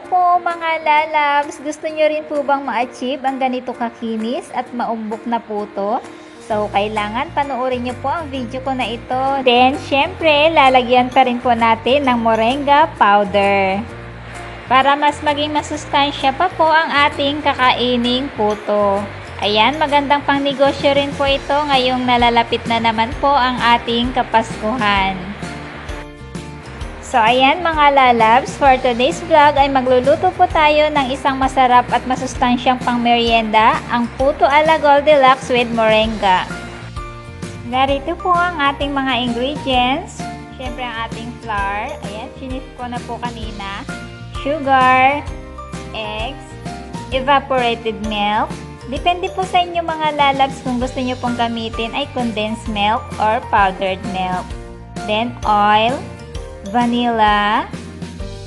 Hello po mga lalabs! Gusto nyo rin po bang ma-achieve ang ganito kakinis at maumbok na puto? So, kailangan panoorin nyo po ang video ko na ito. Then, syempre, lalagyan pa rin po natin ng moringa powder. Para mas maging masustansya pa po ang ating kakaining puto. Ayan, magandang pang negosyo rin po ito ngayong nalalapit na naman po ang ating Kapaskuhan. So ayan mga lalabs, for today's vlog ay magluluto po tayo ng isang masarap at masustansyang pang merienda, ang PUTO Ala Goldilocks with Moringa. Narito po ang ating mga ingredients. Siyempre ang ating flour, ayan, chinis ko na po kanina, sugar, eggs, evaporated milk. Depende po sa inyo mga lalabs kung gusto nyo pong gamitin ay condensed milk or powdered milk. Then oil, vanilla,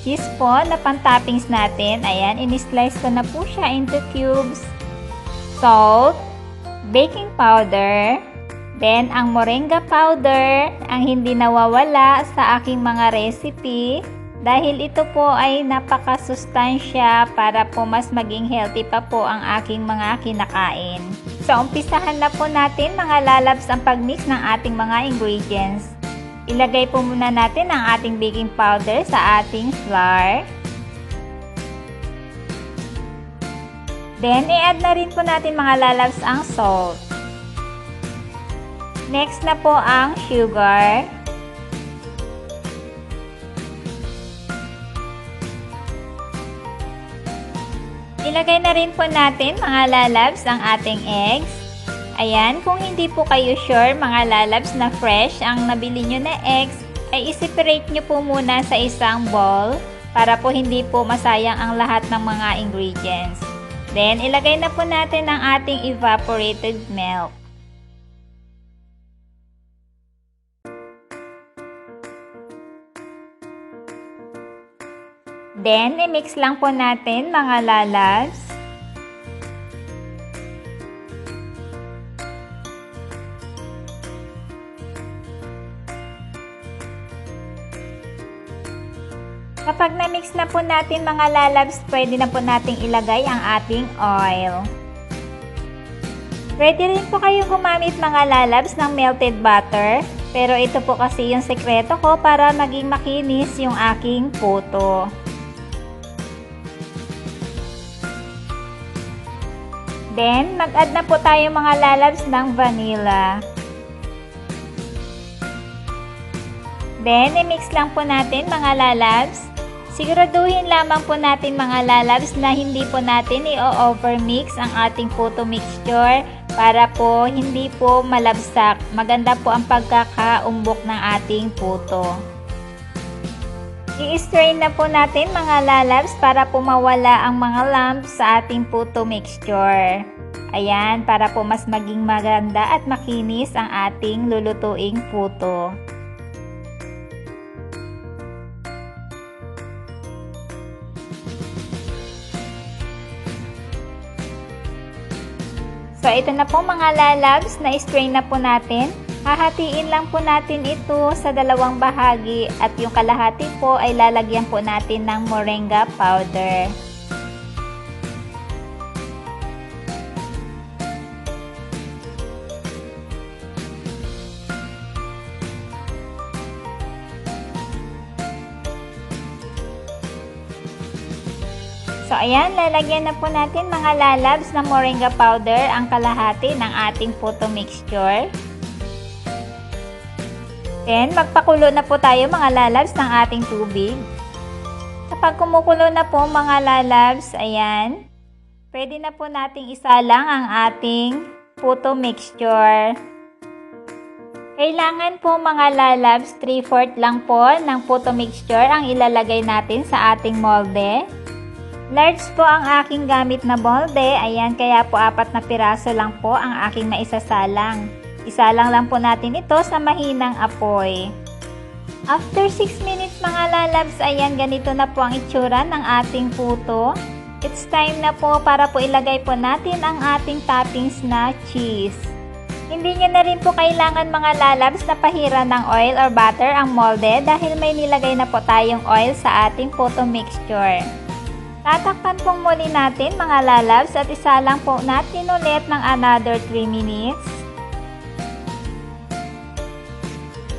cheese po na pang-toppings natin. Ayan, in-slice ko na po siya into cubes. Salt, baking powder, then ang moringa powder, ang hindi nawawala sa aking mga recipe dahil ito po ay napakasustansya para po mas maging healthy pa po ang aking mga kinakain. So, umpisahan na po natin mga lalabs ang pag-mix ng ating mga ingredients. Ilagay po muna natin ang ating baking powder sa ating flour. Then, i-add na rin po natin mga lalabs ang salt. Next na po ang sugar. Ilagay na rin po natin mga lalabs ang ating eggs. Ayan, kung hindi po kayo sure mga lalabs na fresh ang nabili nyo na eggs, ay i-separate nyo po muna sa isang bowl para po hindi po masayang ang lahat ng mga ingredients. Then, ilagay na po natin ang ating evaporated milk. Then, i-mix lang po natin mga lalabs. Kapag na-mix na po natin mga lalabs, pwede na po nating ilagay ang ating oil. Pwede rin po kayong gumamit mga lalabs ng melted butter, pero ito po kasi yung sekreto ko para maging makinis yung aking puto. Then, mag-add na po tayo mga lalabs ng vanilla. Then, i-mix lang po natin mga lalabs. Siguraduhin lamang po natin mga lalabs na hindi po natin i-overmix ang ating puto mixture para po hindi po malabsak. Maganda po ang pagkakaumbok ng ating puto. I-strain na po natin mga lalabs para po mawala ang mga lumps sa ating puto mixture. Ayan, para po mas maging maganda at makinis ang ating lulutuing puto. So, ito na po mga lalabs, na-strain na po natin. Hahatiin lang po natin ito sa dalawang bahagi at yung kalahati po ay lalagyan po natin ng moringa powder. So, ayan, lalagyan na po natin mga lalabs ng moringa powder ang kalahati ng ating puto mixture. Then, magpakulo na po tayo mga lalabs ng ating tubig. Kapag kumukulo na po mga lalabs, ayan, pwede na po nating isalang ang ating puto mixture. Kailangan po mga lalabs, 3/4 lang po ng puto mixture ang ilalagay natin sa ating molde. Large po ang aking gamit na molde, ayan, kaya po 4 na piraso lang po ang aking maisasalang. Isalang lang po natin ito sa mahinang apoy. After 6 minutes mga lalabs, ayan, ganito na po ang itsura ng ating puto. It's time na po para po ilagay po natin ang ating toppings na cheese. Hindi nyo na rin po kailangan mga lalabs na pahiran ng oil or butter ang molde dahil may nilagay na po tayong oil sa ating puto mixture. Tatakpan pong muli natin mga lalabs at isa lang po natin ulit ng another 3 minutes.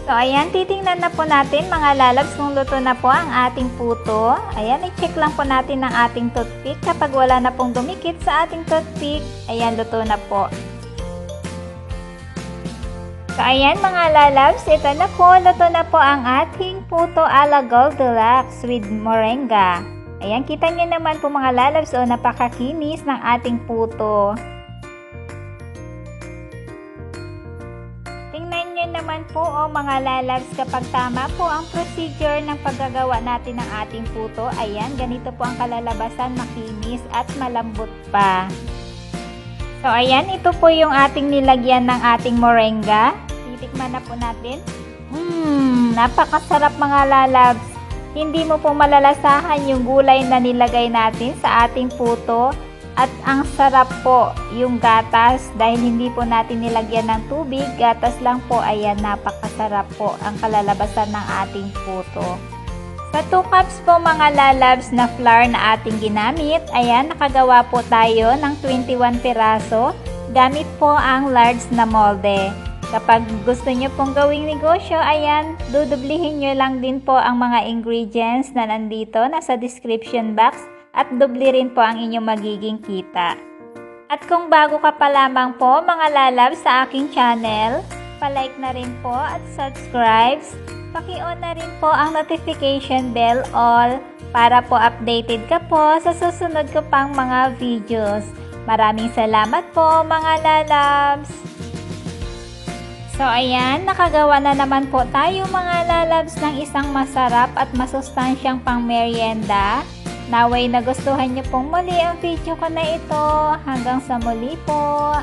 So ayan, titingnan na po natin mga lalabs kung luto na po ang ating puto. Ayan, i-check lang po natin ang ating toothpick. Kapag wala na pong dumikit sa ating toothpick, ayan, luto na po. So ayan mga lalabs, ito na po, luto na po ang ating PUTO Ala Goldilocks with Moringa. Ayan, kita nyo naman po mga lalabs, napakakinis ng ating puto. Tingnan nyo naman po mga lalabs, kapag tama po ang procedure ng paggagawa natin ng ating puto, ayan, ganito po ang kalalabasan, makinis at malambot pa. So ayan, ito po yung ating nilagyan ng ating moringa. Titikman na po natin. Napakasarap mga lalabs. Hindi mo po malalasahan yung gulay na nilagay natin sa ating puto. At ang sarap po yung gatas dahil hindi po natin nilagyan ng tubig. Gatas lang po, ayan, napakasarap po ang kalalabasan ng ating puto. Sa 2 cups po mga lalabs na flour na ating ginamit, ayan, nakagawa po tayo ng 21 piraso. Gamit po ang large na molde. Kapag gusto nyo pong gawing negosyo, ayan, dudublihin nyo lang din po ang mga ingredients na nandito, nasa description box. At dubli rin po ang inyong magiging kita. At kung bago ka pa lamang po mga lalabs sa aking channel, palike na rin po at subscribe. Paki-on na rin po ang notification bell all para po updated ka po sa susunod ko pang mga videos. Maraming salamat po mga lalabs! So ayan, nakagawa na naman po tayo mga lalabs ng isang masarap at masustansyang pang merienda. Naway nagustuhan niyo pong muli ang video ko na ito. Hanggang sa muli po!